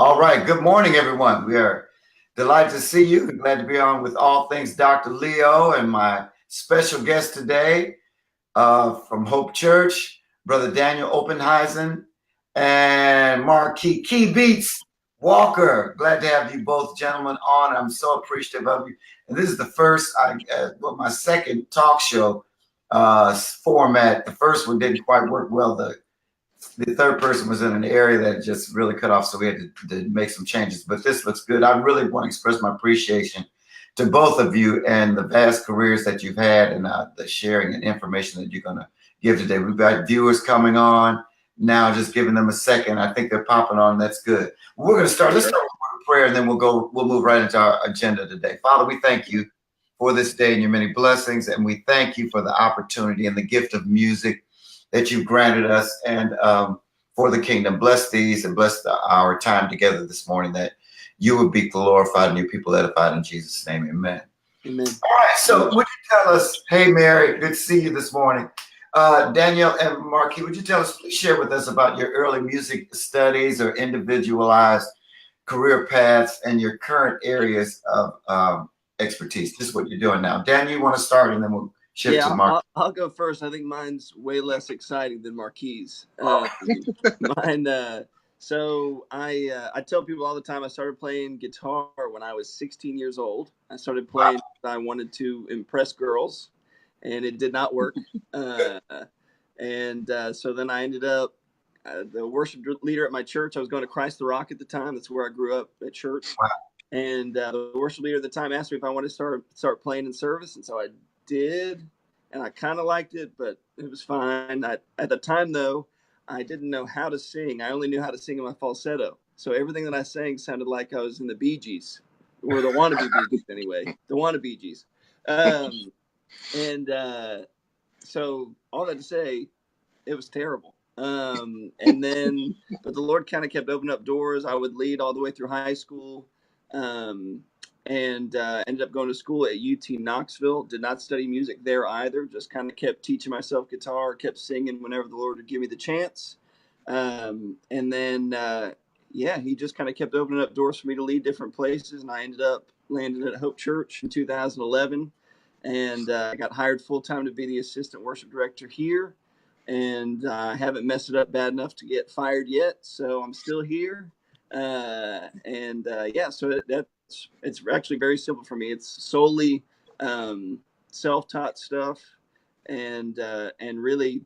All right. Good morning, everyone. We are delighted to see you. Glad to be on with All Things Dr. Leo and my special guest today from Hope Church, Brother Daniel Oppenhuizen and Marque Beats Walker. Glad to have you both gentlemen on. I'm so appreciative of you. And this is the first, my second talk show format. The first one didn't quite work well. The third person was in an area that just really cut off, so we had to make some changes. But this looks good. I really want to express my appreciation to both of you and the vast careers that you've had and the sharing and information that you're going to give today. We've got viewers coming on now, just giving them a second. I think they're popping on. That's good. We're going to start. Let's start with prayer, and then we'll move right into our agenda today. Father, we thank you for this day and your many blessings, and we thank you for the opportunity and the gift of music that you've granted us and for the kingdom. Bless these and bless our time together this morning, that you would be glorified and your people edified in Jesus' name. Amen. Amen. All right. So would you tell us, hey, Mary, good to see you this morning. Daniel and Marque, would you please share with us about your early music studies or individualized career paths and your current areas of expertise? This is what you're doing now. Daniel, you want to start, and then we'll shift to Marque. I'll go first. I think mine's way less exciting than Marque's. So I tell people all the time I started playing guitar when I was 16 years old. I started playing because I wanted to impress girls, and it did not work. So then I ended up the worship leader at my church. I was going to Christ the Rock at the time. That's where I grew up at church. Wow. And the worship leader at the time asked me if I wanted to start playing in service, and so I did, and I kind of liked it, but it was fine. At the time, though, I didn't know how to sing. I only knew how to sing in my falsetto, so everything that I sang sounded like I was in the Bee Gees, or the wannabe Bee Gees anyway, the wannabe Gees. So all that to say, it was terrible. But the Lord kind of kept opening up doors. I would lead all the way through high school. Ended up going to school at UT Knoxville. Did not study music there either. Just kind of kept teaching myself guitar, kept singing whenever the Lord would give me the chance. He just kind of kept opening up doors for me to lead different places. And I ended up landing at Hope Church in 2011. And I got hired full-time to be the assistant worship director here. And I haven't messed it up bad enough to get fired yet. So I'm still here. It's actually very simple for me. It's solely self-taught stuff, and really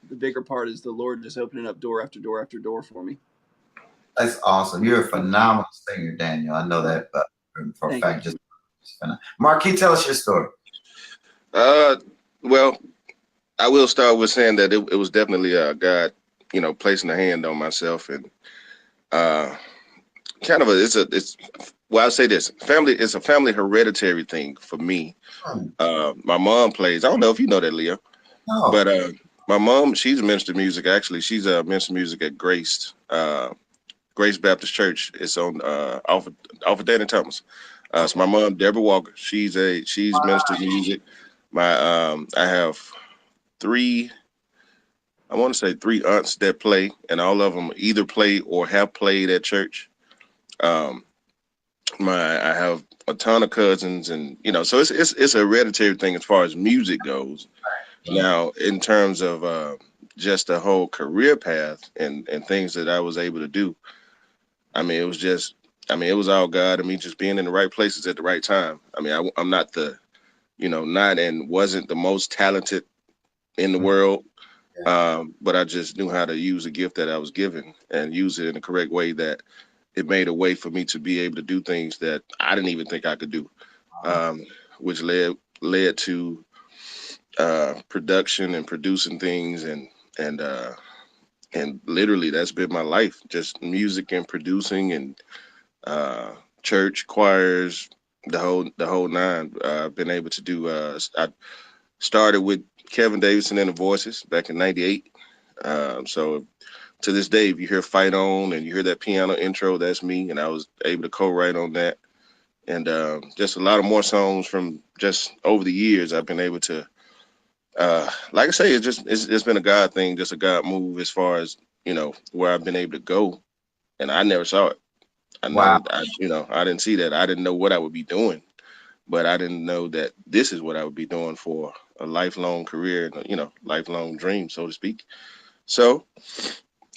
the bigger part is the Lord just opening up door after door after door for me. That's awesome. You're a phenomenal singer, Daniel. I know that for a fact. Just Marque, tell us your story. Well, I will start with saying that it was definitely God, placing a hand on myself, and I'll say this: it's a family hereditary thing for me. My mom plays. I don't know if you know that, Leo. No. But my mom, she's a minister of music. Actually, she's a minister of music at Grace Baptist Church. It's on off of Danny Thomas. So my mom, Deborah Walker, she's minister of music. I have three aunts that play, and all of them either play or have played at church. I have a ton of cousins, and so it's a hereditary thing as far as music goes. Now, in terms of just the whole career path and things that I was able to do, it was all God and me just being in the right places at the right time. I'm not wasn't the most talented in the world, but I just knew how to use a gift that I was given and use it in the correct way, that it made a way for me to be able to do things that I didn't even think I could do, which led to production and producing things, and literally that's been my life, just music and producing and church choirs, the whole nine. I've been able to do. I started with Kevin Davidson and the Voices back in '98. So to this day, if you hear Fight On and you hear that piano intro, that's me, and I was able to co-write on that. And just a lot of more songs from just over the years, I've been able to, like I say, it's been a God thing, just a God move as far as, where I've been able to go. And I never saw it. Wow. I didn't see that. I didn't know what I would be doing, but I didn't know that this is what I would be doing for a lifelong career and lifelong dream, so to speak. So,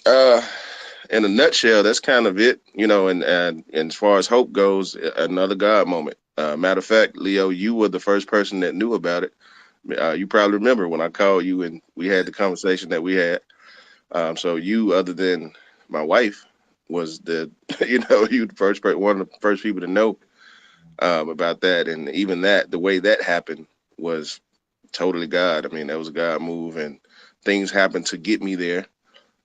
uh, in a nutshell, that's kind of it, and as far as hope goes, another God moment. Matter of fact, Leo, you were the first person that knew about it. You probably remember when I called you and we had the conversation that we had. So you, other than my wife, was the you the one of the first people to know about that, and even that, the way that happened was totally God. I mean, that was a God move, and things happened to get me there.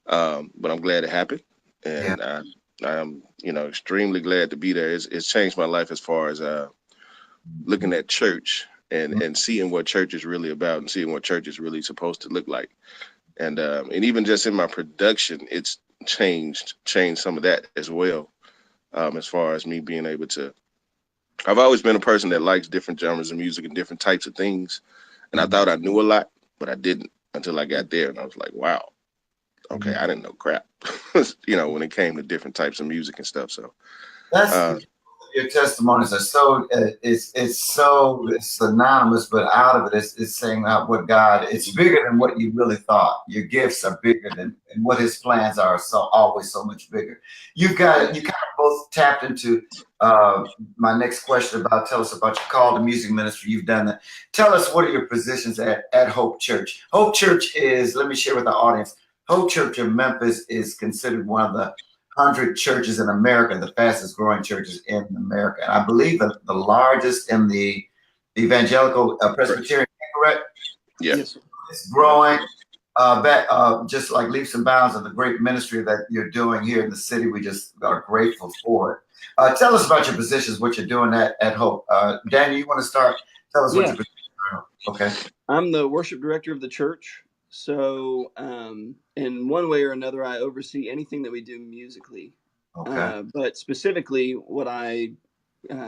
But I'm glad it happened, Yeah. and I'm extremely glad to be there. It's changed my life as far as looking at church and seeing what church is really about and seeing what church is really supposed to look like. And even just in my production, it's changed some of that as well. As far as me being able to, I've always been a person that likes different genres of music and different types of things, and I thought I knew a lot, but I didn't until I got there, and I was like, wow, okay, I didn't know crap. When it came to different types of music and stuff. So, That's uh, your testimonies are so it's synonymous, but out of it, it's saying out what God. It's bigger than what you really thought. Your gifts are bigger than and what His plans are. So always so much bigger. You kind of both tapped into my next question about. Tell us about your call to music ministry. You've done that. Tell us what are your positions at Hope Church. Hope Church is. Let me share with the audience. Hope Church in Memphis is considered one of the 100 churches in America, the fastest growing churches in America. And I believe the largest in the evangelical Presbyterian, correct? yeah. Yes, sir. It's growing just like leaps and bounds of the great ministry that you're doing here in the city. We just are grateful for it. Tell us about your positions, what you're doing at Hope. Daniel, you want to start? Tell us what Yeah. your position is. Okay. I'm the worship director of the church. So, in one way or another, I oversee anything that we do musically. Okay. But specifically, what I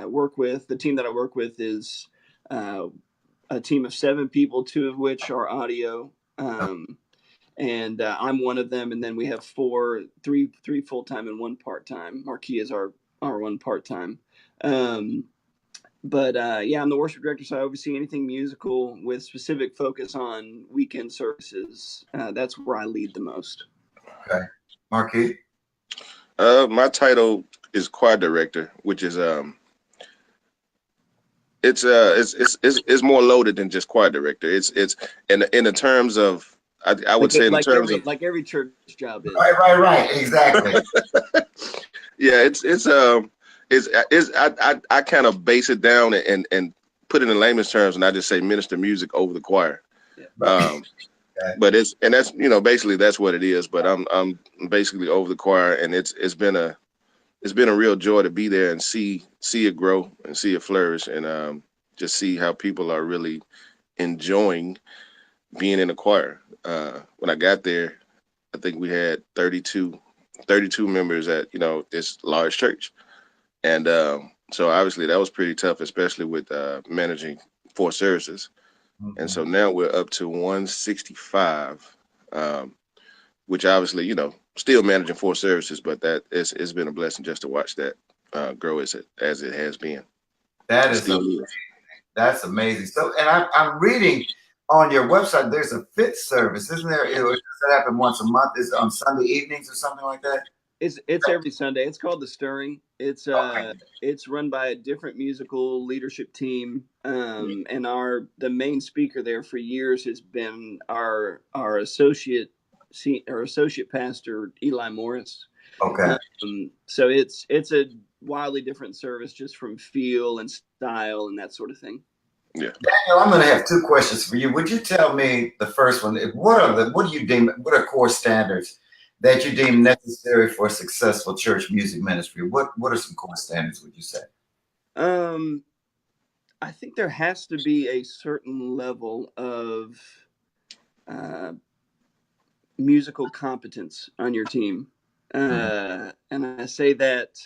work with, the team that I work with is uh, a team of 7 people, 2 of which are audio. And I'm one of them. And then we have three full time and 1 part time. Marque is our 1 part time. But yeah, I'm the worship director, so I oversee anything musical with specific focus on weekend services. That's where I lead the most. Okay. Marquis? My title is choir director, which is it's more loaded than just choir director. It's in the terms of I would say in the terms of Like every church job is. Right. Exactly. yeah, I kind of base it down and put it in layman's terms, and I just say minister music over the choir. Yeah. Right. But that's basically that's what it is. But I'm basically over the choir, and it's been a real joy to be there and see it grow and see it flourish, and just see how people are really enjoying being in the choir. When I got there, I think we had 32 members at this large church, and so obviously that was pretty tough, especially with managing 4 services. And so now we're up to 165, which obviously still managing 4 services, but it's been a blessing just to watch that grow as it has been. That is Still amazing. is. That's amazing. So, and I'm reading on your website. There's a fifth service, isn't there? Does that happen once a month? Is it on Sunday evenings or something like that? It's every Sunday. It's called the Stirring. Okay. It's run by a different musical leadership team, and the main speaker there for years has been our associate pastor Eli Morris. Okay. So it's a wildly different service just from feel and style and that sort of thing. Yeah. Daniel, I'm going to have 2 questions for you. Would you tell me the first one? What do you deem? What are core standards that you deem necessary for a successful church music ministry? What are some core standards? Would you say? Um, I think there has to be a certain level of uh, musical competence on your team, and I say that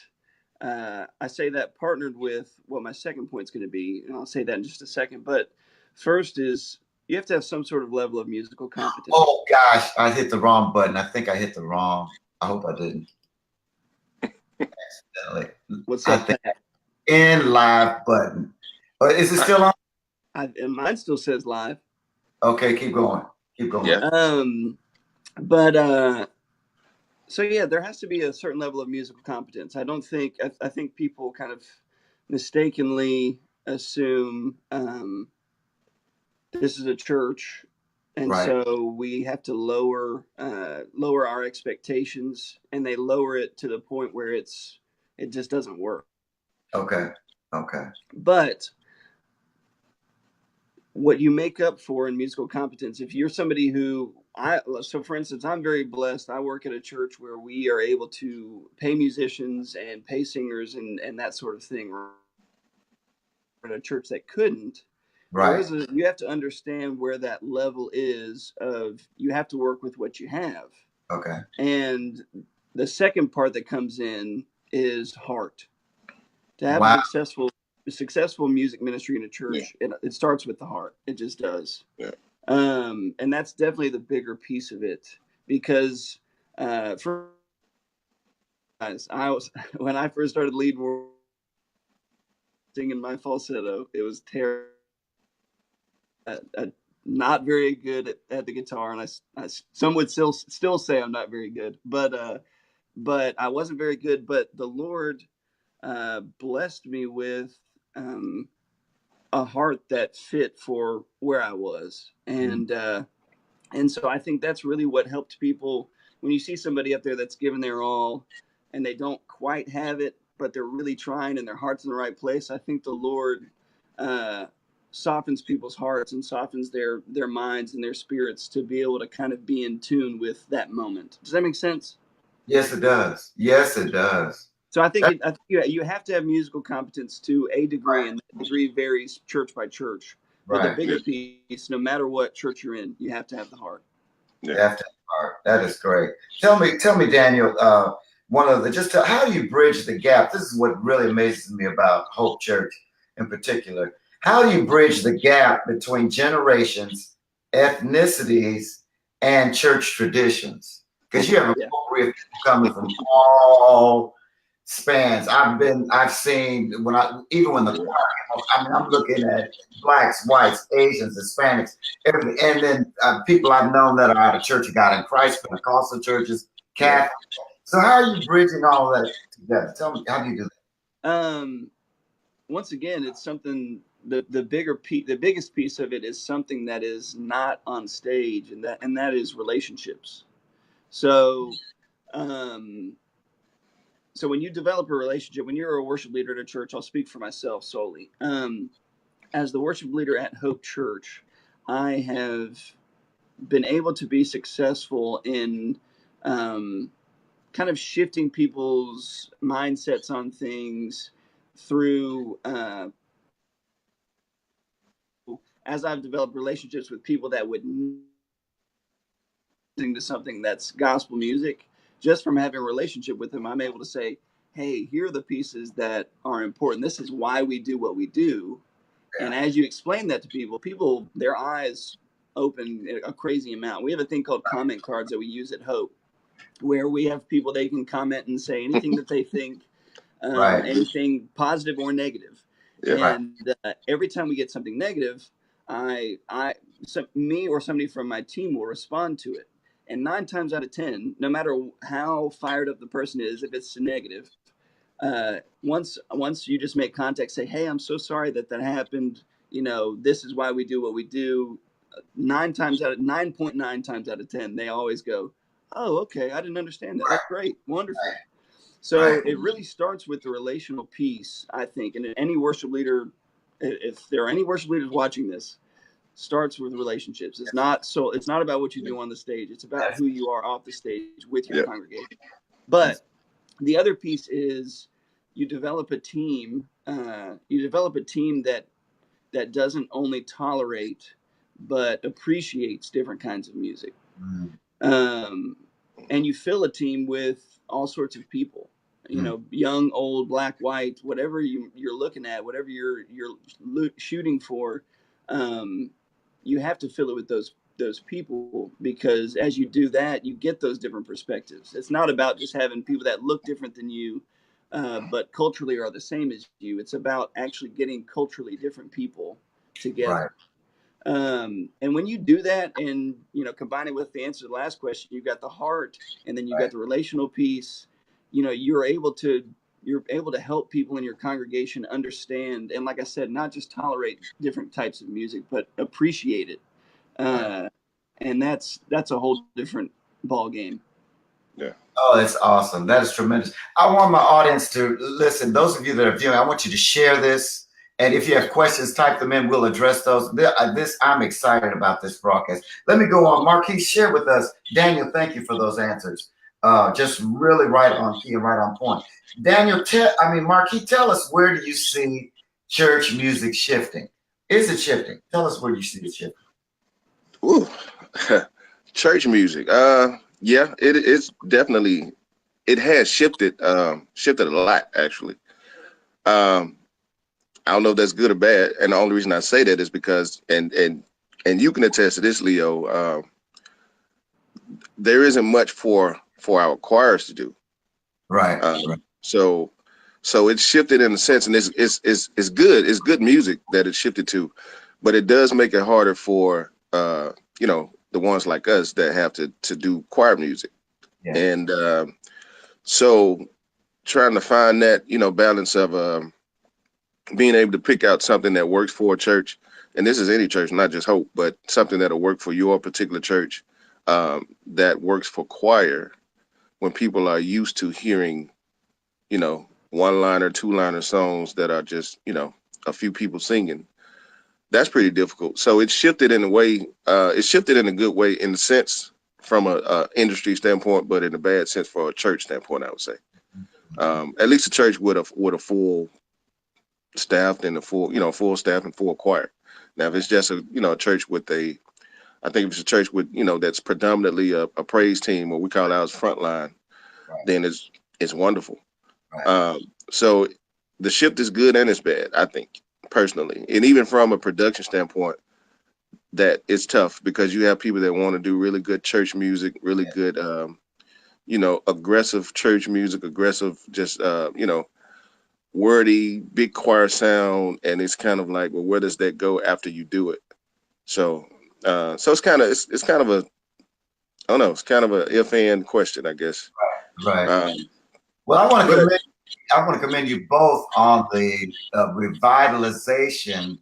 partnered with what my second point is going to be, and I'll say that in just a second. But first is you have to have some sort of level of musical competence. Oh gosh, I hit the wrong button. I think I hit the wrong. I hope I didn't accidentally. What's I up, think Pat? in live button. Is it still on? And mine still says live. Okay, keep going. Keep going. Yeah. But so yeah, there has to be a certain level of musical competence. I think people kind of mistakenly assume this is a church, and Right. so we have to lower our expectations, and they lower it to the point where it just doesn't work. Okay. Okay. But what you make up for in musical competence, if you're somebody who so for instance, I'm very blessed. I work at a church where we are able to pay musicians and pay singers and that sort of thing. At a church that couldn't, Right. you have to understand where that level is of you have to work with what you have. Okay. And the second part that comes in is heart. To have Wow. a successful music ministry in a Yeah. church, it starts with the heart. It just does. Yeah. And that's definitely the bigger piece of it, because for guys, I was when I first started leading singing my falsetto, it was terrible. Not very good at the guitar, and some would still say I'm not very good, but I wasn't very good. But the Lord blessed me with a heart that fit for where I was, and so I think that's really what helped people. When you see somebody up there that's given their all, and they don't quite have it, but they're really trying, and their heart's in the right place, I think the Lord uh, softens people's hearts and softens their minds and their spirits to be able to kind of be in tune with that moment. Does that make sense? Yes, it does. Yes, it does. So I think you have to have musical competence to a degree, and that degree varies church by church. But the Right. bigger piece, no matter what church you're in, you have to have the heart. Yeah. After part. That is great. Tell me, Daniel, one of the just how do you bridge the gap? This is what really amazes me about Hope Church in particular. How do you bridge the gap between generations, ethnicities, and church traditions? Because you have a Yeah. potpourri of people coming from all spans. I've seen even when the choir came up, I mean, I'm looking at blacks, whites, Asians, Hispanics, and then people I've known that are out of Church of God in Christ, Pentecostal churches, Yeah. Catholic. So how are you bridging all of that together? Tell me, how do you do that? Once again, it's something the biggest piece of it is something that is not on stage, and that is relationships. So um, so when you develop a relationship, when you're a worship leader at a church, I'll speak for myself solely. As the worship leader at Hope Church, I have been able to be successful in um, kind of shifting people's mindsets on things through as I've developed relationships with people that would listen to something that's gospel music. Just from having a relationship with them, I'm able to say, hey, here are the pieces that are important. This is why we do what we do. And as you explain that to people, their eyes open a crazy amount. We have a thing called comment cards that we use at Hope, where we have people, they can comment and say anything that they think, Right, anything positive or negative. Yeah. right, And every time we get something negative, me or somebody from my team will respond to it. And 9 times out of 10, no matter how fired up the person is, if it's negative, once you just make contact, say, "Hey, I'm so sorry that happened. You know, this is why we do what we do." 9.9 times out of 10, they always go, "Oh, okay, I didn't understand that. right, That's great, wonderful." So right. it really starts with the relational piece, I think. And any worship leader, if there are any worship leaders watching this, starts with relationships. It's not about what you do on the stage. It's about That's who you are off the stage with your Yeah. congregation. that's But the other piece is you develop a team. You develop a team that doesn't only tolerate but appreciates different kinds of music. mm, Um, and you fill a team with all sorts of people. You mm, know, young, old, black, white, whatever you're looking at, whatever you're shooting for. Um, you have to fill it with those people, because as you do that, you get those different perspectives. It's not about just having people that look different than you, but culturally are the same as you. It's about actually getting culturally different people Right. together. And when you do that, and combine it with the answer to the last question, you've got the heart, and then you've got the relational piece. You're able to help people in your congregation understand, and like I said, not just tolerate different types of music, but appreciate it. And that's a whole different ball game. Yeah. Oh, that's awesome. That is tremendous. I want my audience to listen. Those of you that are viewing, I want you to share this. And if you have questions, type them in. We'll address those. I'm excited about this broadcast. Let me go on. Marquis, share with us. Daniel, thank you for those answers. Just really right on key and right on point. Daniel, Marquis, tell us, where do you see church music shifting? Is it shifting? Tell us where you see it shifting. Ooh, church music. Yeah, it's definitely, it has shifted a lot, actually. I don't know if that's good or bad, and the only reason I say that is because, and you can attest to this, Leo. There isn't much for our choirs to do. Right. Right. So it's shifted in a sense, and it's good. It's good music that it's shifted to, but it does make it harder for the ones like us that have to do choir music. Yeah. And so trying to find that balance of being able to pick out something that works for a church, and this is any church, not just Hope, but something that'll work for your particular church, that works for choir, when people are used to hearing, one-liner, two-liner songs that are just, a few people singing. That's pretty difficult. So it's shifted in a way, it's shifted in a good way, in the sense from a industry standpoint, but in a bad sense for a church standpoint, I would say. At least a church with a full staff and full staff and full choir. Now, if it's just a church with I think if it's a church with that's predominantly a praise team, or we call ours frontline, right, then it's wonderful. Right. So the shift is good and it's bad, I think, personally, and even from a production standpoint, that it's tough, because you have people that want to do really good church music, really good, aggressive church music, aggressive, just wordy, big choir sound, and it's kind of like, well, where does that go after you do it? So it's kind of a, I don't know, it's kind of a if-and question, I guess. Right. Well, I want to commend you both on the revitalization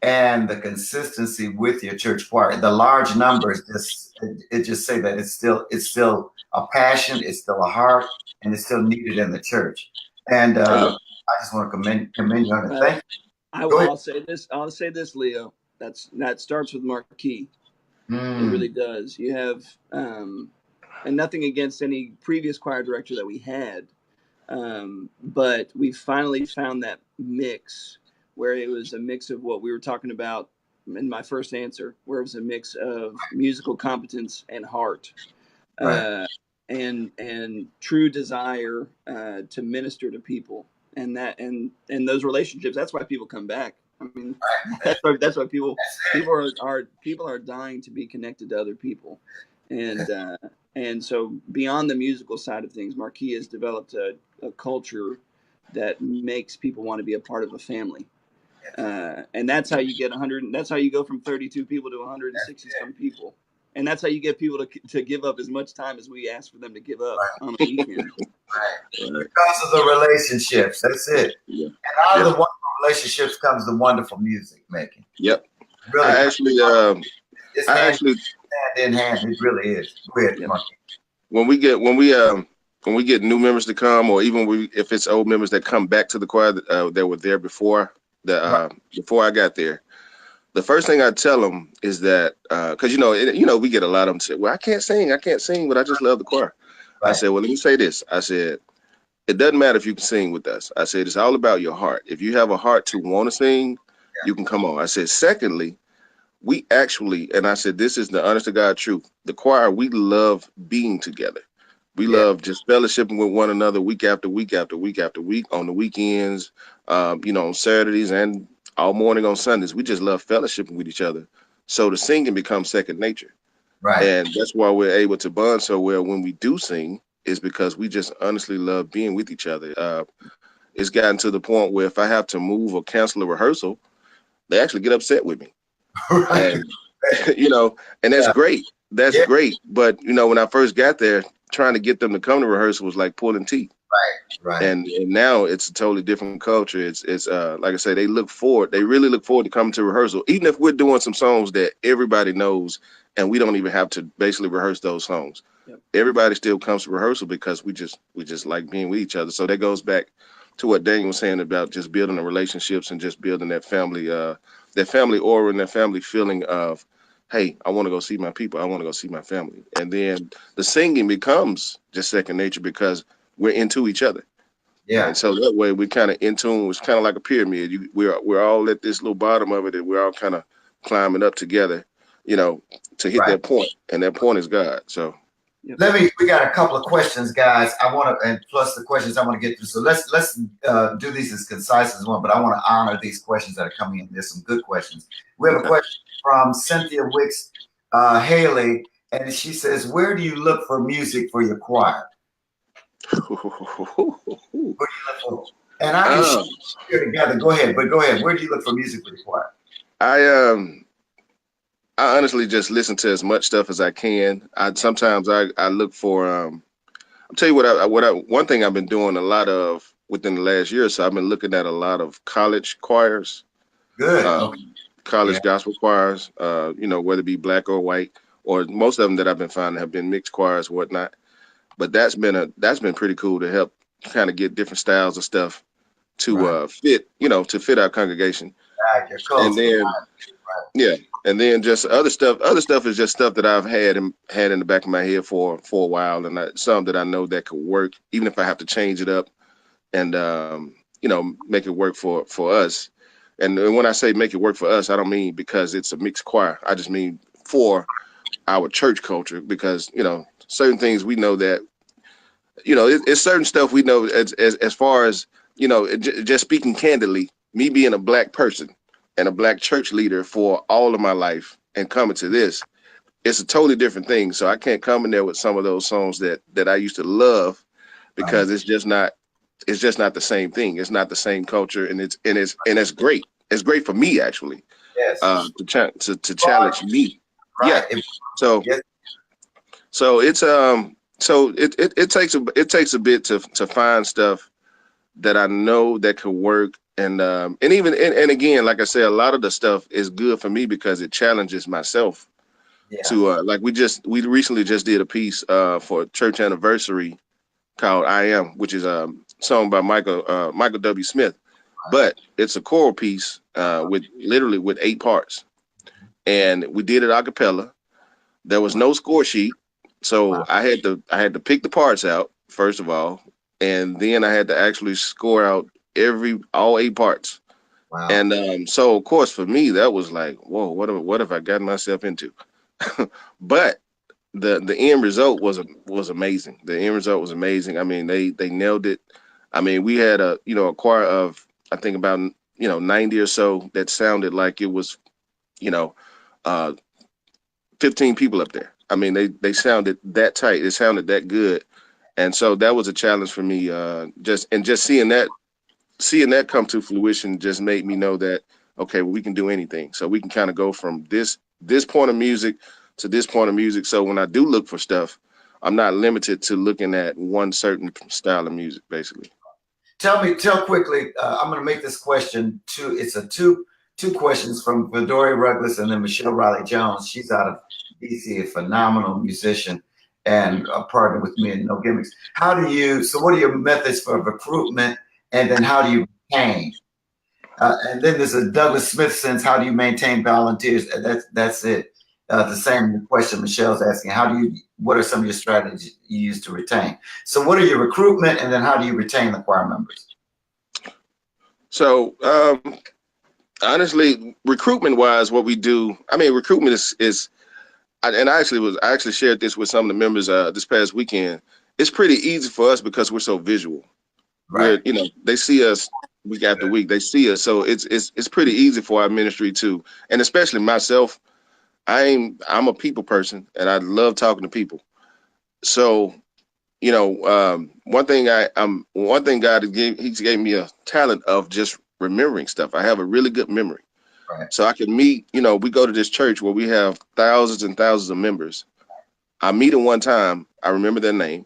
and the consistency with your church choir. The large numbers just say that it's still a passion, it's still a heart, and it's still needed in the church. And I just want to commend you on it. Thank you. I'll say this, Leo. That starts with Marquis. It really does. You have, and nothing against any previous choir director that we had, but we finally found that mix, where it was a mix of what we were talking about in my first answer, where it was a mix of musical competence and heart, right, and true desire to minister to people, and those relationships. That's why people come back. I mean, that's why people are dying to be connected to other people, and so beyond the musical side of things, Marquis has developed a culture that makes people want to be a part of a family, and that's how you get 100. That's how you go from 32 people to 160 some people, and that's how you get people to give up as much time as we ask for them to give up on a weekend. Right. Because of the relationships. That's it. Yeah. And out of the wonderful relationships comes the wonderful music making. Yep. Really. It's hand in hand. It really is. Go ahead, Marquis. When we get new members to come, or even if it's old members that come back to the choir that were there before I got there, the first thing I tell them is that, because we get a lot of them say, well, I can't sing, but I just love the choir. Right. I said, well, let me say this. I said, it doesn't matter if you can sing with us. I said, it's all about your heart. If you have a heart to want to sing, you can come on. I said, secondly, we actually, and I said, this is the honest to God truth, the choir, we love being together. We love just fellowshipping with one another week after week after week after week, on the weekends, on Saturdays, and all morning on Sundays. We just love fellowshipping with each other. So the singing becomes second nature. Right. And that's why we're able to bond so well when we do sing, is because we just honestly love being with each other. It's gotten to the point where if I have to move or cancel a rehearsal, they actually get upset with me. Right. And and that's Yeah. great. That's Yeah. great. But when I first got there, trying to get them to come to rehearsal was like pulling teeth. Right. And now it's a totally different culture. It's like I say, they really look forward to coming to rehearsal, even if we're doing some songs that everybody knows and we don't even have to basically rehearse those songs. Yep. Everybody still comes to rehearsal because we just like being with each other. So that goes back to what Daniel was saying about just building the relationships and just building that family aura and that family feeling of, hey, I want to go see my people, I want to go see my family. And then the singing becomes just second nature because we're into each other. Yeah. And so that way we kind of in tune. It's kind of like a pyramid. We're all at this little bottom of it, and we're all kind of climbing up together, to hit Right. that point. And that point is God. So Yep. We got a couple of questions, guys. I want to, and plus the questions I want to get through. So let's do these as concise as one, but I want to honor these questions that are coming in. There's some good questions. We have a okay. question from Cynthia Wicks Haley, and she says, "Where do you look for music for your choir?" And I can share together. Go ahead, but go ahead. Where do you look for music for your choir? I honestly just listen to as much stuff as I can. Sometimes I look for I'll tell you one thing I've been doing a lot of within the last year or so. I've been looking at a lot of college choirs, Good. um, Okay. Yeah. college gospel choirs, whether it be black or white, or most of them that I've been finding have been mixed choirs, whatnot. But that's been pretty cool to help kind of get different styles of stuff to Right. fit our congregation. Right. You're And close. then yeah, and then just other stuff. Other stuff is just stuff that I've had in the back of my head for a while, and some that I know that could work, even if I have to change it up and make it work for us. And when I say make it work for us, I don't mean because it's a mixed choir. I just mean for our church culture, because certain things we know that it's certain stuff we know as far as just speaking candidly, me being a black person and a black church leader for all of my life and coming to this, it's a totally different thing. So I can't come in there with some of those songs that I used to love, Right. because it's just not the same thing. It's not the same culture, and it's great. It's great for me actually, Yes. to challenge me. Yeah. Right. So Yes. so it's it takes a bit to find stuff that I know that could work. And again, like I said, a lot of the stuff is good for me because it challenges myself Yeah. to like we recently just did a piece for a church anniversary called I Am, which is a song by Michael W. Smith. But it's a choral piece with 8 parts. And we did it a cappella. There was no score sheet. So Wow. I had to pick the parts out first of all, and then I had to actually score out all 8 parts. Wow. And so of course for me that was like, whoa, what have I gotten myself into? But the end result was amazing. The end result was amazing. I mean, they nailed it. I mean, we had a choir of, I think, about 90 or so that sounded like it was you know uh 15 people up there. I mean, they sounded that tight. It sounded that good. And so that was a challenge for me. Just seeing that come to fruition just made me know that, okay, well, we can do anything. So we can kind of go from this point of music to this point of music. So when I do look for stuff, I'm not limited to looking at one certain style of music, basically. Tell quickly. I'm going to make this question two. It's a two questions from Vidori Ruggless and then Michelle Riley Jones. She's out of DC, a phenomenal musician and a partner with me in No Gimmicks. So what are your methods for recruitment, and then how do you retain? And then there's a Douglas Smith sense. How do you maintain volunteers? That's it. The same question Michelle's asking. What are some of your strategies you use to retain? So what are your recruitment, and then how do you retain the choir members? So honestly, recruitment wise, what we do, I mean, recruitment is and I actually shared this with some of the members this past weekend. It's pretty easy for us because we're so visual. Right. They see us week after week. They see us, so it's pretty easy for our ministry to, and especially myself. I'm a people person, and I love talking to people. So one thing God He's gave me a talent of just remembering stuff. I have a really good memory. Right. So I can meet, we go to this church where we have thousands and thousands of members. I meet them one time. I remember their name.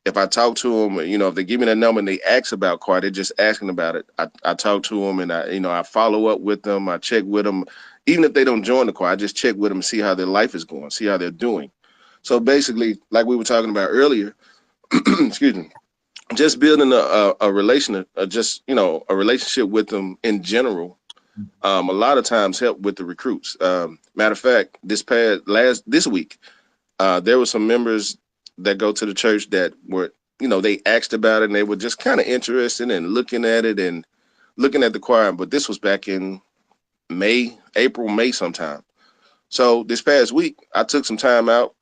If I talk to them, if they give me their number and they ask about choir, they're just asking about it. I talk to them and I follow up with them. I check with them. Even if they don't join the choir, I just check with them and see how their life is going, see how they're doing. So basically, like we were talking about earlier, excuse me, just building a relation, a relationship with them in general. A lot of times help with the recruits. Matter of fact, this week, there were some members that go to the church that were, they asked about it and they were just kind of interested in looking at it and looking at the choir. But this was back in April, May sometime. So this past week, I took some time out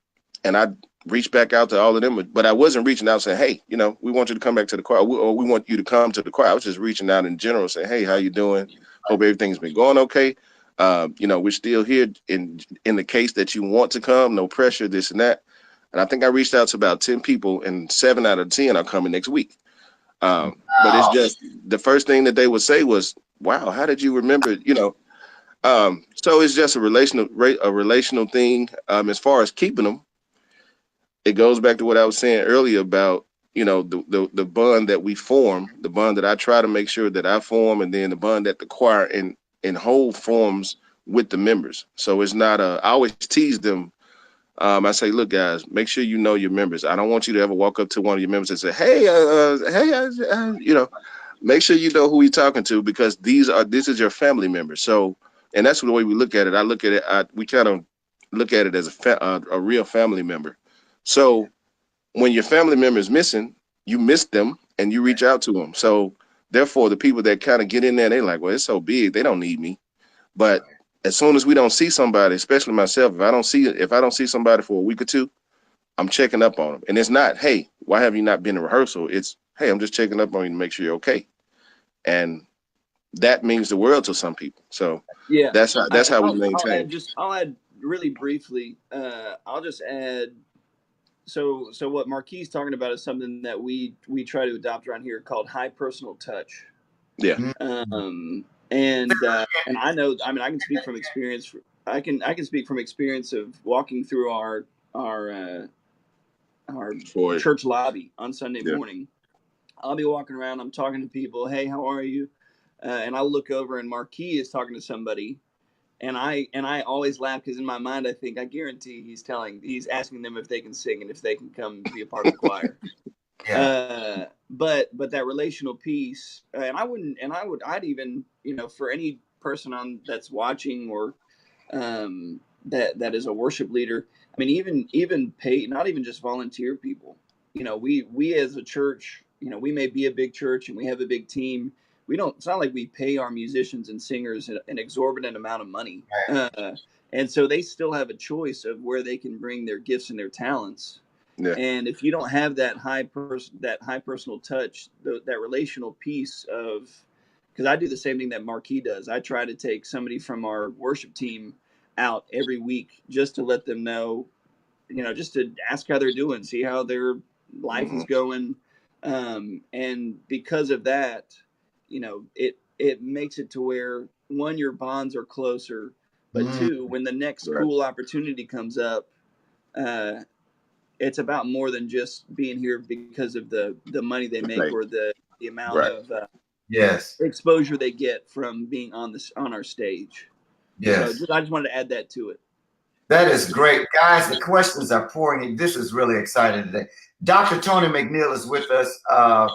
and I reached back out to all of them, but I wasn't reaching out saying, hey, we want you to come back to the choir, or we want you to come to the choir. I was just reaching out in general saying, hey, how you doing? Hope everything's been going okay. We're still here in the case that you want to come, no pressure, this and that. And I think I reached out to about 10 people and 7 out of 10 are coming next week. But it's just the first thing that they would say was, wow, how did you remember, so it's just a relational thing. As far as keeping them, it goes back to what I was saying earlier about, the bond that we form, the bond that I try to make sure that I form, and then the bond that the choir in whole forms with the members. So it's not I always tease them. I say, look, guys, make sure you know your members. I don't want you to ever walk up to one of your members and say, hey, make sure you know who you're talking to, because this is your family members. So, and that's the way we look at it. I look at it, we kind of look at it as a real family member. So when your family member is missing, you miss them and you reach out to them. So therefore, the people that kind of get in there, they're like, well, it's so big, they don't need me. But as soon as we don't see somebody, especially myself, if I don't see somebody for a week or two, I'm checking up on them. And it's not, hey, why have you not been to rehearsal? It's, hey, I'm just checking up on you to make sure you're okay. And that means the world to some people. So Yeah, that's how we maintain. I'll add really briefly. I'll just add. So what Marquis talking about is something that we try to adopt around here called high personal touch. Yeah. And I know, I mean, I can speak from experience. I can speak from experience of walking through our church lobby on Sunday morning. I'll be walking around. I'm talking to people. Hey, how are you? And I look over, and Marquis is talking to somebody, and I always laugh because in my mind I guarantee he's asking them if they can sing and if they can come be a part of the choir. Yeah. But that relational piece, I'd even, for any person that's watching or that is a worship leader. I mean, even pay, not even just volunteer people. We as a church, we may be a big church and we have a big team. It's not like we pay our musicians and singers an exorbitant amount of money. And so they still have a choice of where they can bring their gifts and their talents. Yeah. And if you don't have that high personal touch, that relational piece of, because I do the same thing that Marquis does. I try to take somebody from our worship team out every week just to let them know, just to ask how they're doing, see how their life is going. And because of that, it makes it to where, one, your bonds are closer, but two, when the next cool opportunity comes up, it's about more than just being here because of the money they make or the amount of exposure they get from being on our stage. Yes. So I just wanted to add that to it. That is great. Guys, the questions are pouring in. This is really exciting today. Dr. Tony McNeil is with us of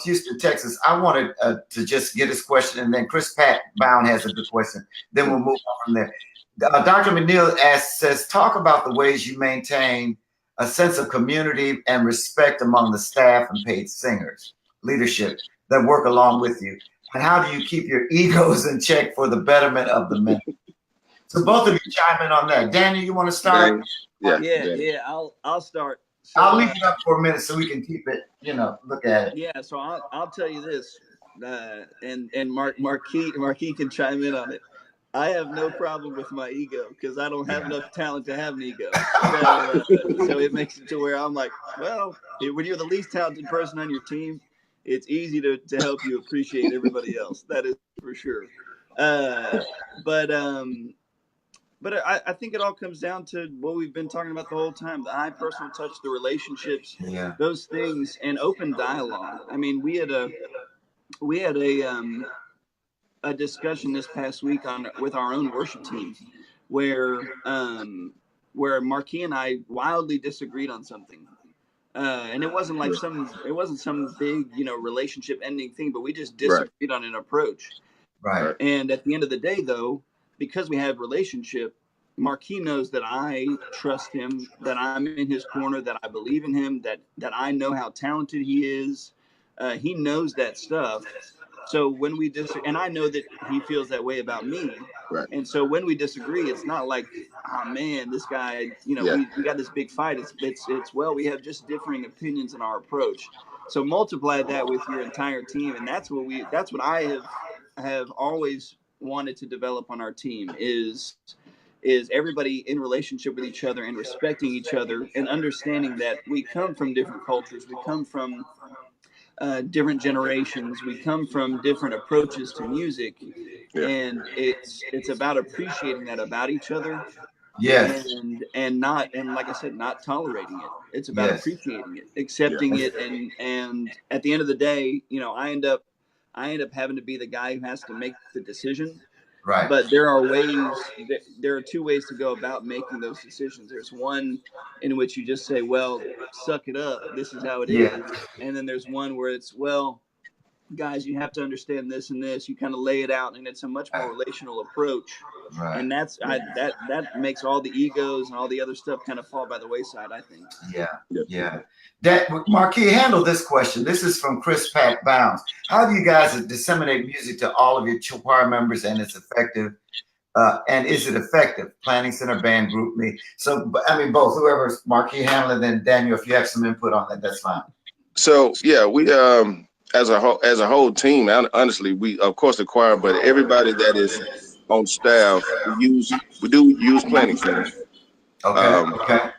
Houston, Texas. I wanted to just get his question, and then Chris Pat Bound has a good question. Then we'll move on from there. Dr. McNeil says, talk about the ways you maintain a sense of community and respect among the staff and paid singers, leadership that work along with you. And how do you keep your egos in check for the betterment of the men? So both of you chime in on that. Daniel, you want to start? Yeah. I'll start. So, I'll leave it up for a minute so we can keep it, look at it. Yeah. So I'll tell you this, and Marquis can chime in on it. I have no problem with my ego because I don't have enough talent to have an ego. So it makes it to where I'm like, well, when you're the least talented person on your team, it's easy to help you appreciate everybody else. That is for sure. Uh, but um, but I think it all comes down to what we've been talking about the whole time: the high personal touch, the relationships, Yeah. those things, and open dialogue. I mean, we had a discussion this past week on with our own worship team where where Marque and I wildly disagreed on something. And it wasn't like some big, relationship ending thing, but we just Right. disagreed on an approach. Right. And at the end of the day, though, because we have relationship, Marque knows that I trust him, that I'm in his corner, that I believe in him, that I know how talented he is. He knows that stuff. So when we disagree, and I know that he feels that way about me. Right. And so when we disagree, it's not like, oh man, this guy, Yeah. we got this big fight. It's well, we have just differing opinions in our approach. So multiply that with your entire team, and that's what I have always wanted to develop on our team is everybody in relationship with each other and respecting each other and understanding that we come from different cultures, we come from different generations, we come from different approaches to music, Yeah. and it's about appreciating that about each other Yes. and not, and like I said, not tolerating it. It's about Yes. appreciating it, Yeah. accepting it, and at the end of the day, I end up having to be the guy who has to make the decision. Right. But there are two ways to go about making those decisions. There's one in which you just say, well, suck it up, this is how it Yeah. is. And then there's one where it's, well, guys, you have to understand this and this. You kind of lay it out, and it's a much more relational approach. Right. And that makes all the egos and all the other stuff kind of fall by the wayside, I think. Yeah. Yeah. Yeah. That Marque, handle this question. This is from Chris Pat Bounds. How do you guys disseminate music to all of your choir members, and it's effective? And is it effective? Planning Center, band, group, me. So I mean, both. Whoever's Marque handling, then Daniel, if you have some input on that, that's fine. So yeah, we as a whole team, honestly, we of course the choir, but everybody that is on staff, we do use planning center. Okay. Okay.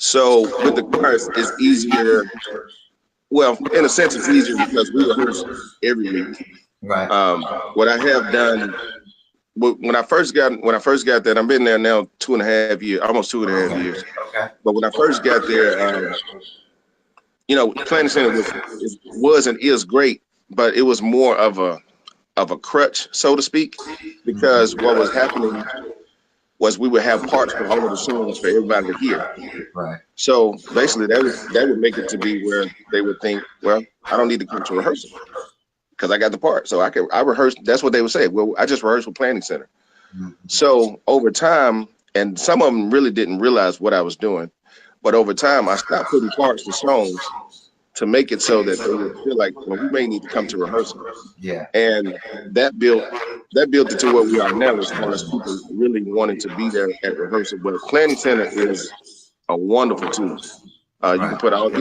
So with the choirs, it's easier. Well, in a sense, it's easier because we rehearse every week. Right. What I have done when I first got there, I've been there now 2.5 years, almost 2.5 years. Okay. But when I first got there, planning center was and is great, but it was more of a crutch, so to speak, because what was happening was we would have parts for all of the songs for everybody to hear. Right. So basically, that would make it to be where they would think, well, I don't need to come to rehearsal because I got the part, so I rehearse. That's what they would say. Well, I just rehearsed with planning center. Mm-hmm. So over time, and some of them really didn't realize what I was doing, but over time, I stopped putting parts to songs to make it so that they would feel like, well, we may need to come to rehearsal. Yeah. And that built it to where we are now as far as people really wanting to be there at rehearsal. But planning center is a wonderful tool. You can put all of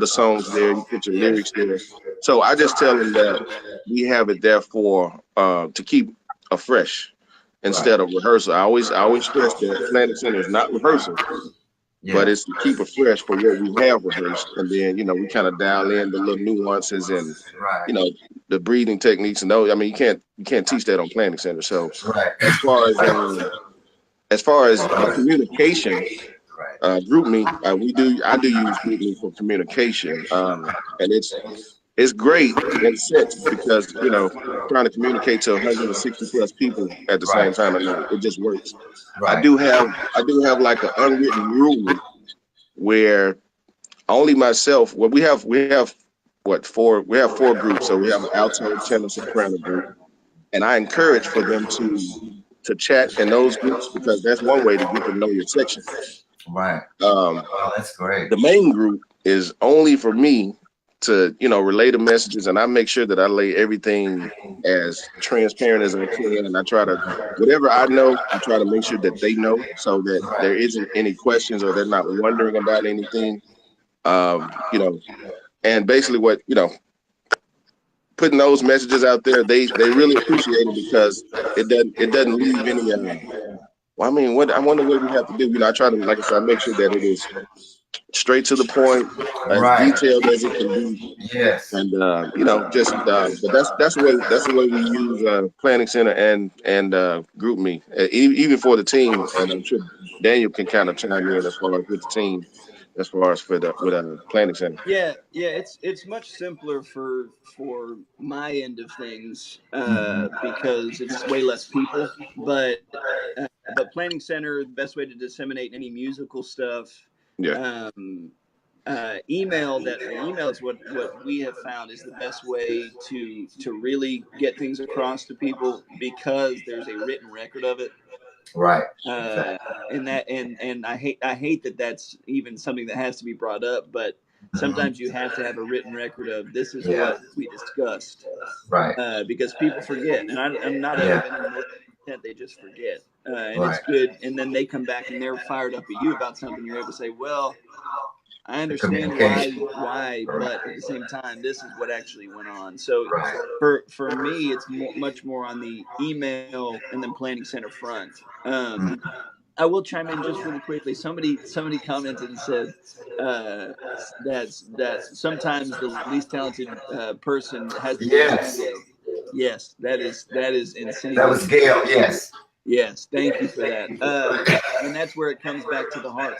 the songs there, you put your lyrics there. So I just tell them that we have it there for to keep afresh instead of rehearsal. I always stress that planning center is not rehearsal. Yeah. But it's to keep it fresh for what we have rehearsed, and then we kind of dial in the little nuances and right. The breathing techniques and those. I mean, you can't teach that on planning center. So Right. as far as communication, Right. GroupMe, I do use GroupMe for communication, and it's great in a sense because trying to communicate to 160 plus people at the same Right. time at night, it just works. Right. I do have like an unwritten rule where only myself. Well, we have four groups. So we have an alto, tenor, soprano group, and I encourage for them to chat in those groups because that's one way to get to know your section. Right. Oh, that's great. The main group is only for me to relay the messages, and I make sure that I lay everything as transparent as I can, and I try to whatever I know, I try to make sure that they know so that there isn't any questions or they're not wondering about anything. And basically what putting those messages out there, they really appreciate it because it doesn't leave any. Well, I mean, what I wonder what we have to do. You know, I try to, like I said, I make sure that it is straight to the point, as Right. detailed as it can be, Yes. and you know, just but that's the way we use planning center and group me, even for the team, and I'm sure Daniel can kind of chime in as far as with the team, as far as for the with planning center. Yeah, it's much simpler for my end of things because it's way less people. But planning center, the best way to disseminate any musical stuff. Yeah, Um, email is what we have found is the best way to really get things across to people because there's a written record of it. Right. uh, Exactly. and I hate that that's even something that has to be brought up, but sometimes you have to have a written record of this is Yeah. what we discussed, Right. because people forget, and I'm not out of Yeah. any malicious intent, they just forget, and it's Right. good, and then they come back and they're fired up at you about something, you're able to say, well, I The understand communication. but at the same time, this is what actually went on. So Right. for me, it's much more on the email and then planning center front. I will chime in just really quickly. Somebody commented and said that sometimes the least talented person has the biggest Yes. ego. Yes, that is That insanely was true. Gail. Yes. Yes, thank you for that. And that's where it comes back to the heart.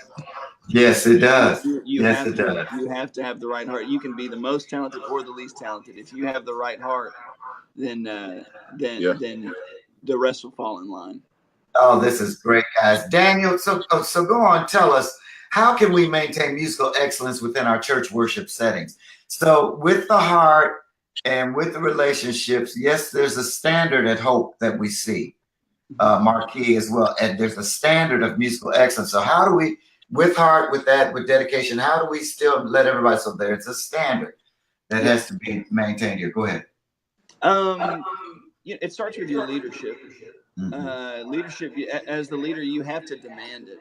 Yes, it does. You Yes, have it to does. you have to have the right heart. You can be the most talented or the least talented. If you have the right heart, then yeah. the rest will fall in line. Oh, this is great, guys. Daniel, so go on, tell us how can we maintain musical excellence within our church worship settings? So with the heart and with the relationships, yes, there's a standard at Hope that we see, Marquee as well, and there's a standard of musical excellence. So how do we, with heart, with that, with dedication, how do we still let everybody? So there's a standard that Yeah. has to be maintained here. Go ahead. Um, it starts with your leadership. Mhm. Leadership, as the leader, you have to demand it.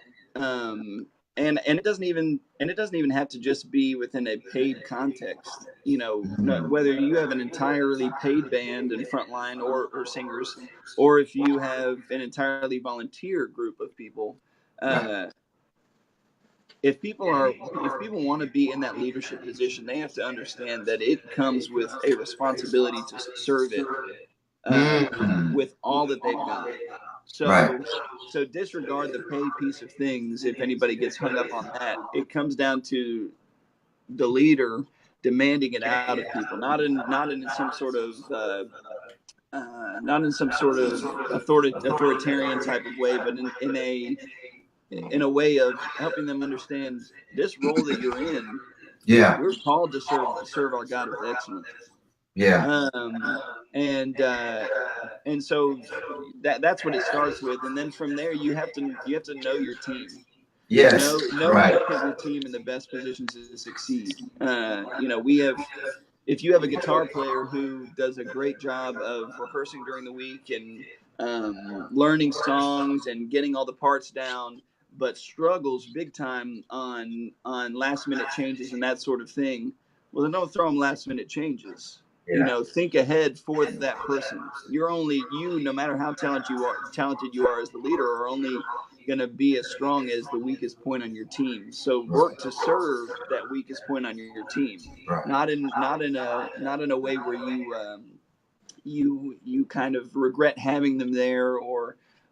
And it doesn't even have to just be within a paid context. Mhm. Whether you have an entirely paid band and frontline or singers, or if you have an entirely volunteer group of people. Right. Uh, if people want to be in that leadership position, they have to understand that it comes with a responsibility to serve it uh, Mhm. with all that they've got. Right. So disregard the pay piece of things if anybody gets hung up on that. It comes down to the leader demanding it out of people, not in some sort of not in some sort of authoritarian type of way, but in a way of helping them understand this role that you're in. Yeah. We're called to serve our God with excellence. Yeah. Um, and so that's what it starts with, and then from there you have to know your team, Yes. know how Right. to put your team in the best positions to succeed. We have if you have a guitar player who does a great job of rehearsing during the week and learning songs and getting all the parts down, but struggles big time on last minute changes and that sort of thing, well, then don't throw them last minute changes. Yeah. Think ahead for that person. No matter how talented you are as the leader, are only going to be as strong as the weakest point on your team. So work to serve that weakest point on your team, Right. not in a way where you kind of regret having them there,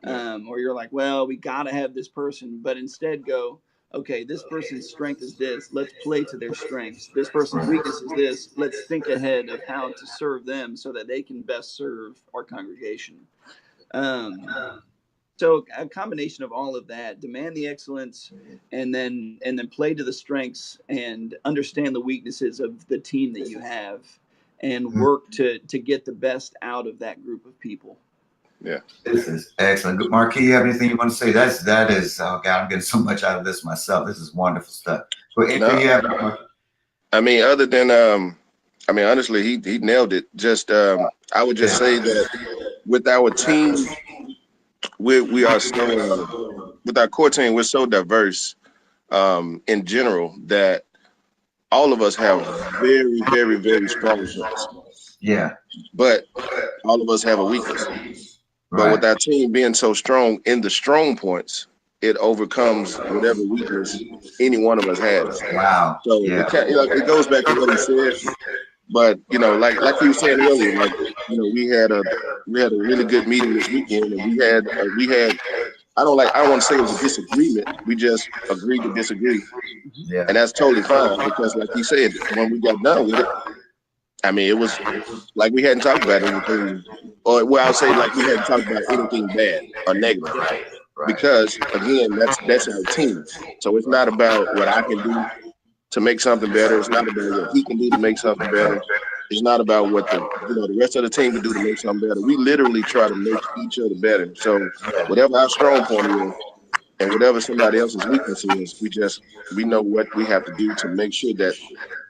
Yeah. or you're like, well, we got to have this person, but instead go, okay, this person's strength is this, let's play to their strengths. This person's Right. weakness is this, let's think ahead of how to serve them so that they can best serve our congregation. Um, so a combination of all of that, demand the excellence, and then play to the strengths and understand the weaknesses of the team that you have, and Mhm. work to get the best out of that group of people. Yeah. This is excellent. Good. Marquis, you have anything you want to say? That is, oh God, I'm getting so much out of this myself. This is wonderful stuff. Well, anything No, you have, Marquis? I mean, other than I mean, honestly, he nailed it. Just I would just say Yeah. that with our team, we are so with our core team, we're so diverse in general that all of us have very, very, very strong points. Yeah. but all of us have a weakness. But Right. with our team being so strong in the strong points, it overcomes whatever weakness any one of us has. Wow. So Yeah. it goes back to what he said. But like he was saying earlier, like we had a really good meeting this weekend, and we had I don't want to say it was a disagreement. We just agreed to disagree, Yeah. and that's totally fine because, like he said, when we got done with it, I mean, it was like we hadn't talked about anything, or well, I'll say like we hadn't talked about anything bad or negative. Right. Right. Because again, that's our team. So it's not about what I can do to make something better. It's not about what he can do to make something better. It's not about what the rest of the team can do to make something better. We literally try to make each other better. So Yeah. whatever our strong point is and whatever somebody else's weakness is, we know what we have to do to make sure that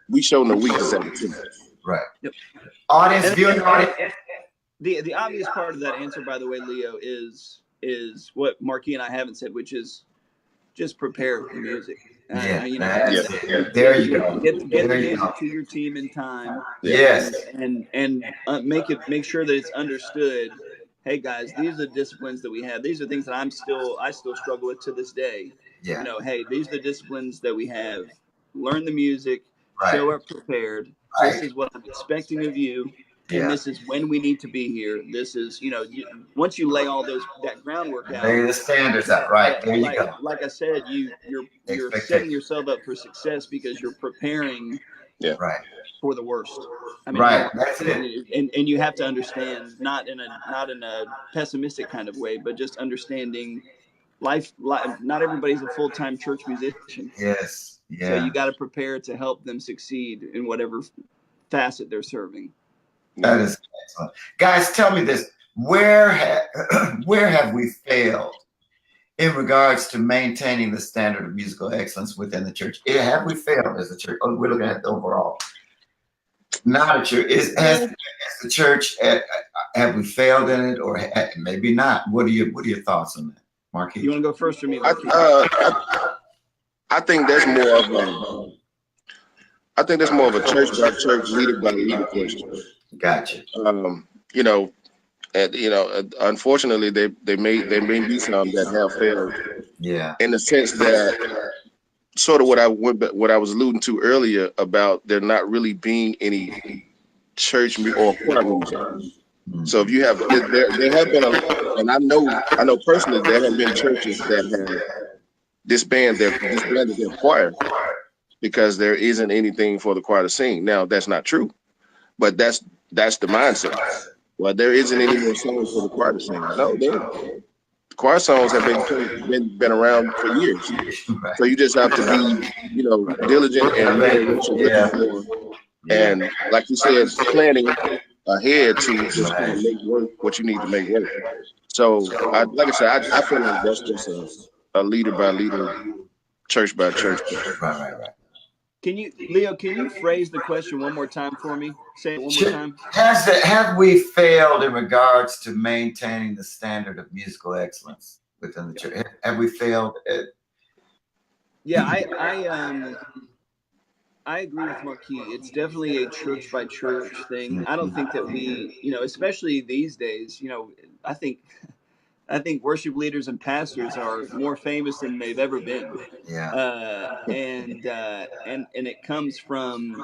we show no weakness as a team. Right. Yep. Audience, And, viewing audience. and the obvious part of that answer, by the way, Leo, is what Marquis and I haven't said, which is just prepare the music. Yeah. Yeah, That's it. There you go. Get the There you music go. to your team in time, yeah, Yes. and make sure that it's understood. Hey guys, these are the disciplines that we have. These are things that I still struggle with to this day. Yeah. Hey, these are the disciplines that we have. Learn the music, Right. show up prepared. This Right. is what I'm expecting of you, and Yeah. this is when we need to be here. This is once you lay all that groundwork out, Lay the standards out. Right. that There you go. like I said, you're setting Expectation. yourself up for success because you're preparing yeah, Right. for the worst. I mean, Right. That's it. and you have to understand, not in a pessimistic kind of way, but just understanding life. Not everybody's a full-time church musician, Yes. so you Yeah. got to prepare to help them succeed in whatever facet they're serving. yeah. That is excellent. Guys, tell me this. Where where have we failed in regards to maintaining the standard of musical excellence within the church? Have we failed as a church? Oh, we're looking at the overall. Not a church. Has the church, have we failed in it, or maybe not? What are your thoughts on that, Marquis? You want to go first or me, I, Marquis? I think that's more of a church by church, leader by leader question. Gotcha. You know, unfortunately, there may be some that have failed Yeah. in the sense that sort of what I was alluding to earlier about there not really being any church or choir music. So if you have there have been and I know personally there have been churches that have disbanded their choir because there isn't anything for the choir to sing. Now that's not true, but that's the mindset. Well, there isn't any more songs for the choir to sing. No, choir songs have been around for years. Right. So you just have to be, diligent and know what you're looking Yeah. for. Yeah. And like you said, planning ahead to just kind of Right. make work what you need to make work. So, like I said, I feel like that's just a leader by leader, church by church question. Right. Leo, can you phrase the question one more time for me? Say it one more time. Have we failed in regards to maintaining the standard of musical excellence within the church? Have we failed at? Yeah, I agree with Marquis. It's definitely a church by church thing. I don't think that we, especially these days, I think I think worship leaders and pastors are more famous than they've ever been. Yeah. And it comes from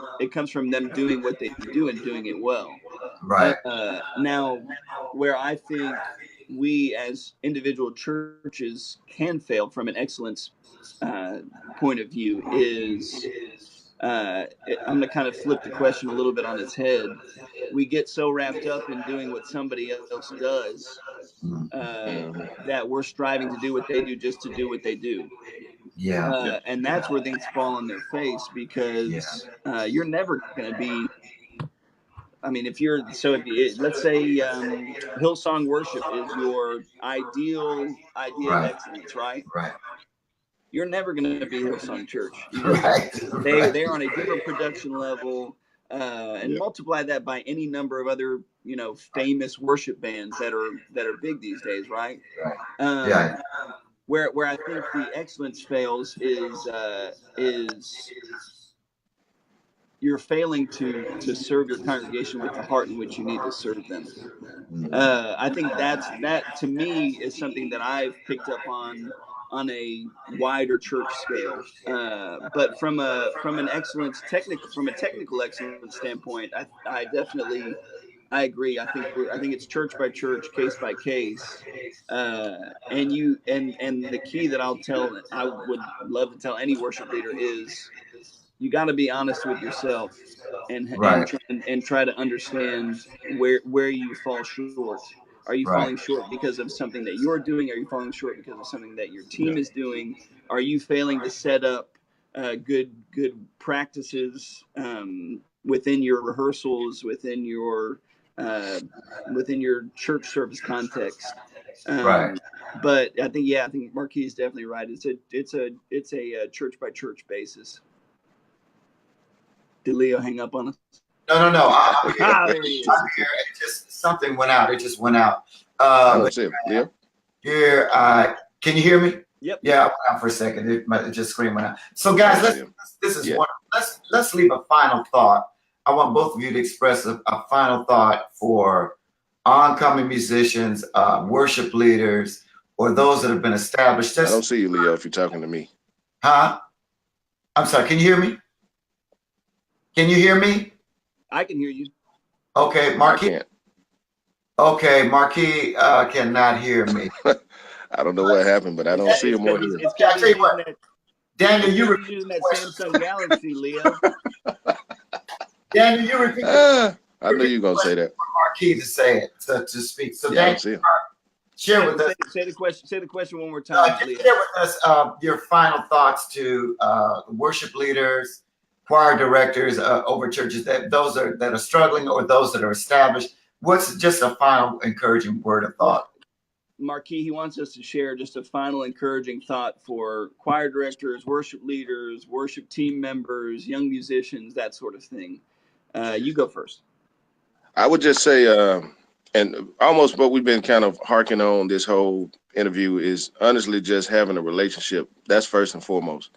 them doing what they do and doing it well. Right. Now, where I think we as individual churches can fail from an excellence uh, point of view is I'm going to kind of flip the question a little bit on its head. We get so wrapped up in doing what somebody else does Mhm. that we're striving to do what they do just to do what they do. Yeah. Yeah, And that's where things fall on their face Yeah. because you're never going to be. I mean, let's say Hillsong worship is your ideal idea of Right. excellence, right? Right. You're never going to be Hillsong Church. You just Right. Right. they're on a different production level, and yeah, multiply that by any number of other famous worship bands that are big these days, right? Right. Um, Yeah. where I think the excellence fails is you're failing to serve your congregation with the heart in which you need to serve them. I think that to me is something that I've picked up on a wider church scale. But from an excellence technical from a technical excellence standpoint, I definitely I agree. I think it's church by church, case by case. And you and the key that I would love to tell any worship leader is you got to be honest with yourself Right. and try to understand where you fall short. Are you Right. falling short because of something that you're doing? Are you falling short because of something that your team is doing? Are you failing to set up good practices within your rehearsals, uh, within your church service context? Right. But I think Marquis is definitely right. It's a church by church basis. Did Leo hang up on us? No. I'm here. Ah, there he is. I'm here. It just something went out. It just went out. I But don't see him. Leo? here, can you hear me? Yep. Yeah, I went out for a second. It just screamed went out. So, I guys, don't see him. this is Yeah. one. Let's leave a final thought. I want both of you to express a final thought for oncoming musicians, worship leaders, or those that have been established. I don't Just, see you, Leo, if you're talking to me. huh? I'm sorry. Can you hear me? Can you hear me? I can hear you. Okay, I Marquis. can't. Okay, Marquis cannot hear me. I don't know what happened, but I don't see him or hear him. It's Yeah, I because tell he's you what, using that. Daniel, It's you 'cause repeat he's using the that question. Samsung Galaxy, Leo. Daniel, you repeat the I knew you were going to say that. Marquis to say it, to speak. So, Yeah, I Daniel, don't see him. share with us. Say the question. Say the question one more time, Just Leo. share with us your final thoughts to worship leaders, choir directors over churches that are struggling or those that are established. What's just a final encouraging word of thought? Marquis, he wants us to share just a final encouraging thought for choir directors, worship leaders, worship team members, young musicians, that sort of thing. You go first. I would just say, and almost what we've been kind of harking on this whole interview is honestly just having a relationship. That's first and foremost.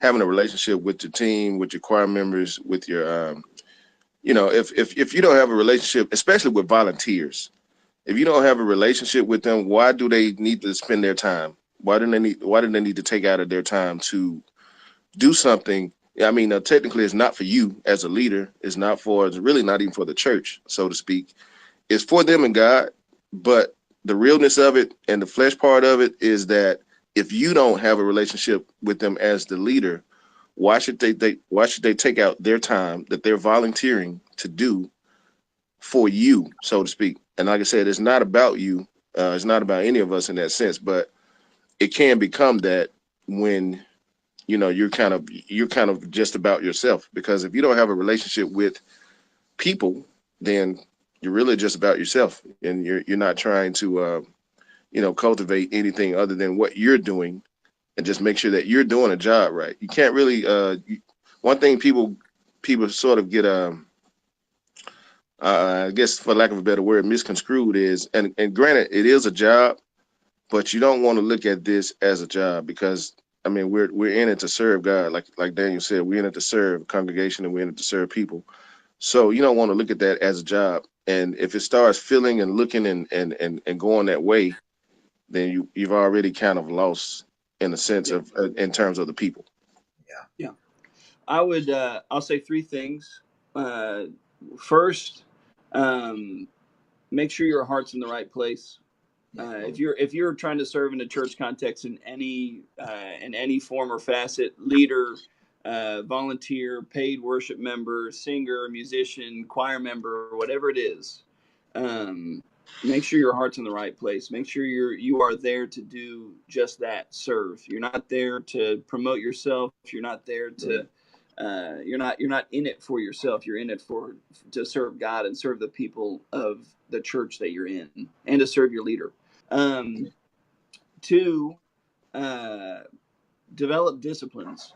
Having a relationship with your team, with your choir members, with your, if you don't have a relationship, especially with volunteers, if you don't have a relationship with them, why do they need to spend their time? Why do they need to take out of their time to do something? I mean, technically, it's not for you as a leader. It's really not even for the church, so to speak. It's for them and God. But the realness of it and the flesh part of it is that if you don't have a relationship with them as the leader, why should they take out their time that they're volunteering to do for you, so to speak? And like I said, it's not about you. It's not about any of us in that sense, but it can become that when you're kind of just about yourself, because if you don't have a relationship with people, then you're really just about yourself, and you're not trying to cultivate anything other than what you're doing, and just make sure that you're doing a job right. You can't really one thing people sort of get I guess, for lack of a better word, misconstrued is, and granted, it is a job, but you don't want to look at this as a job, because I mean, we're in it to serve God, like Daniel said, we're in it to serve a congregation, and we're in it to serve people. So you don't want to look at that as a job. And if it starts feeling and looking and going that way, then you've already kind of lost in the sense of in terms of the people. Yeah. I'll say three things. First, make sure your heart's in the right place. If you're trying to serve in a church context in any form or facet, leader, volunteer, paid worship member, singer, musician, choir member, whatever it is, make sure your heart's in the right place. Make sure you are there to do just that, serve. You're not there to promote yourself. You're not there to you're not in it for yourself. You're in it to serve God and serve the people of the church that you're in, and to serve your leader. Um, Two, uh, develop disciplines.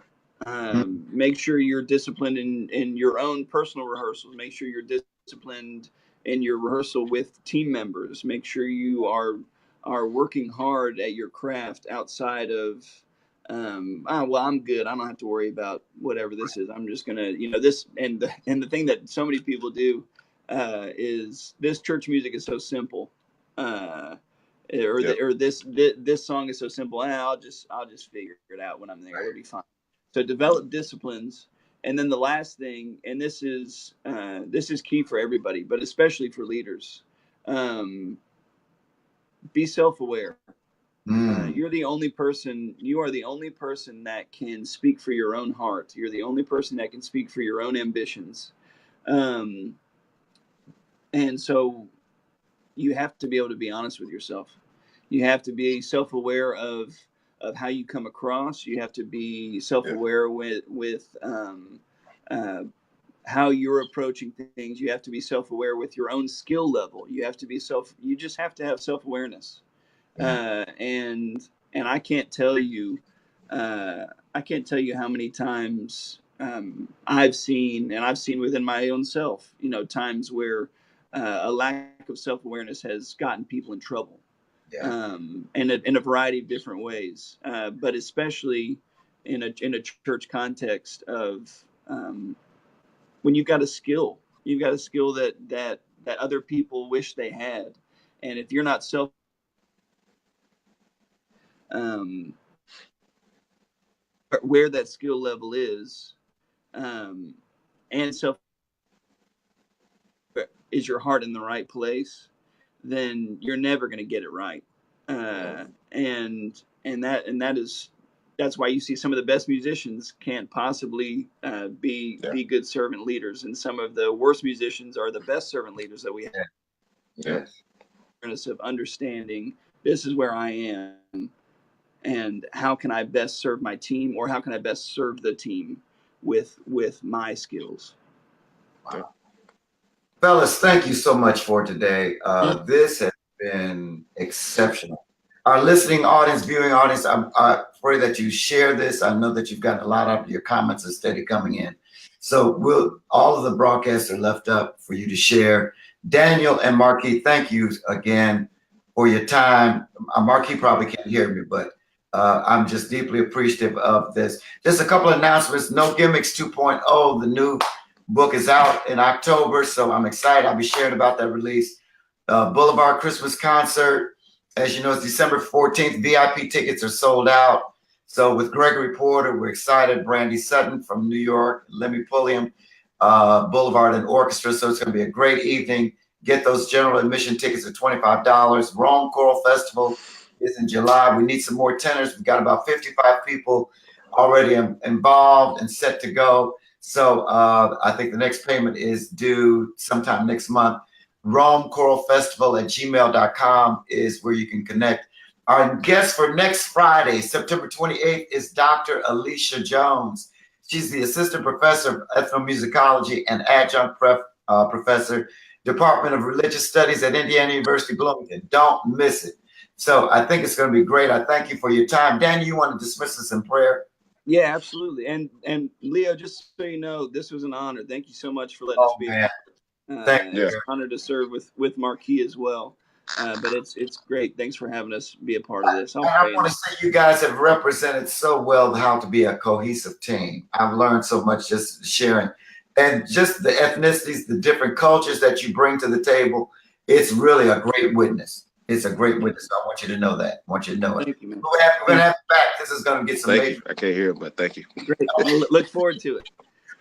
Make sure you're disciplined in your own personal rehearsals. Make sure you're disciplined in your rehearsal with team members. Make sure you are working hard at your craft outside of well, I'm good. I don't have to worry about whatever this is. I'm just gonna, this. And the thing that so many people do is this church music is so simple, Yep. or this song is so simple. I'll just figure it out when I'm there. It'll be fine. So develop disciplines, and then the last thing, and this is key for everybody, but especially for leaders. Um, be self-aware. Mm. You are the only person that can speak for your own heart. You're the only person that can speak for your own ambitions. Um, and so you have to be able to be honest with yourself. You have to be self-aware of how you come across. You have to be Yeah. self-aware with uh, how you're approaching things. You have to be self-aware with your own skill level. You just have to have self-awareness. Yeah. And uh, I can't tell you how many times I've seen within my own self, times where a lack of self awareness has gotten people in trouble, Yeah. in a variety of different ways, but especially in a church context of when you've got a skill that other people wish they had, and if you're not um, where that skill level is, um, and so is your heart in the right place, then you're never going to get it right. No. That's why you see some of the best musicians can't possibly Yeah. be good servant leaders, and some of the worst musicians are the best servant leaders that we have. Yeah. Yeah. Yes. Awareness of understanding this is where I am, and how can I best serve my team, or how can I best serve the team with my skills. Yeah. Fellas, thank you so much for today. This has been exceptional. Our listening audience, viewing audience, I pray that you share this. I know that you've gotten a lot of your comments are steady coming in. So all of the broadcasts are left up for you to share. Daniel and Marquis, thank you again for your time. Marquis probably can't hear me, but I'm just deeply appreciative of this. Just a couple of announcements. No Gimmicks 2.0, the new book is out in October, so I'm excited. I'll be sharing about that release. Boulevard Christmas concert, as you know, it's December 14th. VIP tickets are sold out. So with Gregory Porter, we're excited. Brandy Sutton from New York, Lemmy Pulliam, Boulevard and Orchestra. So it's going to be a great evening. Get those general admission tickets at $25. Rome Choral Festival is in July. We need some more tenors. We've got about 55 people already involved and set to go. So I think the next payment is due sometime next month. RomeChoralFestival@gmail.com is where you can connect. Our guest for next Friday, September 28th, is Dr. Alisha Jones. She's the assistant professor of ethnomusicology and adjunct professor, Department of Religious Studies at Indiana University, Bloomington. Don't miss it. So I think it's going to be great. I thank you for your time. Dan, you want to dismiss us in prayer? Yeah, absolutely. And Leo, just so you know, this was an honor. Thank you so much for letting us Oh, be a man. part. Thank you. Yeah. It's an honor to serve with Marquis as well. But it's great. Thanks for having us be a part of this. I'll And I pray. want to say you guys have represented so well how to be a cohesive team. I've learned so much just sharing. And just the ethnicities, the different cultures that you bring to the table, it's really a great witness. It's a great witness. I want you to know that. I want you to know it. Thank you, man. We're going to have you back. This is going to get some Thank major. you. I can't hear him, but thank you. Great. We'll look forward to it.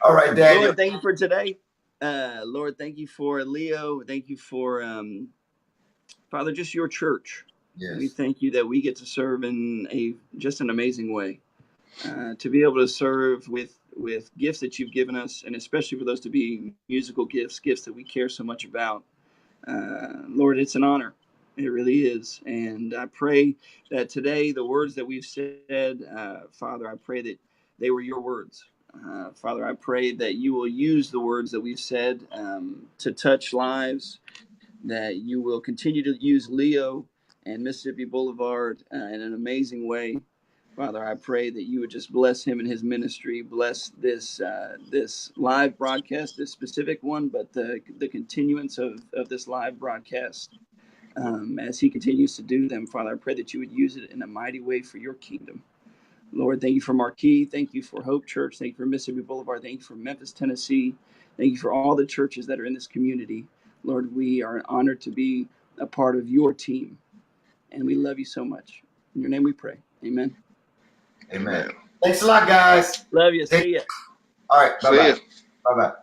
All right, Daniel. Lord, thank you for today. Lord, thank you for Leo. Thank you for Father, just your church. Yes. We thank you that we get to serve in just an amazing way. To be able to serve with gifts that you've given us, and especially for those to be musical gifts that we care so much about. Lord, it's an honor. It really is. And I pray that today, the words that we've said, Father, I pray that they were your words. Father, I pray that you will use the words that we've said to touch lives, that you will continue to use Leo and Mississippi Boulevard in an amazing way. Father, I pray that you would just bless him and his ministry, bless this live broadcast, this specific one, but the continuance of this live broadcast as he continues to do them. Father, I pray that you would use it in a mighty way for your kingdom. Lord, thank you for Marquis. Thank you for Hope Church. Thank you for Mississippi Boulevard. Thank you for Memphis, Tennessee. Thank you for all the churches that are in this community. Lord, we are honored to be a part of your team, and we love you so much. In your name we pray. Amen. Amen. Thanks a lot, guys. Love you. See ya. All right. See ya. Bye-bye. Bye-bye.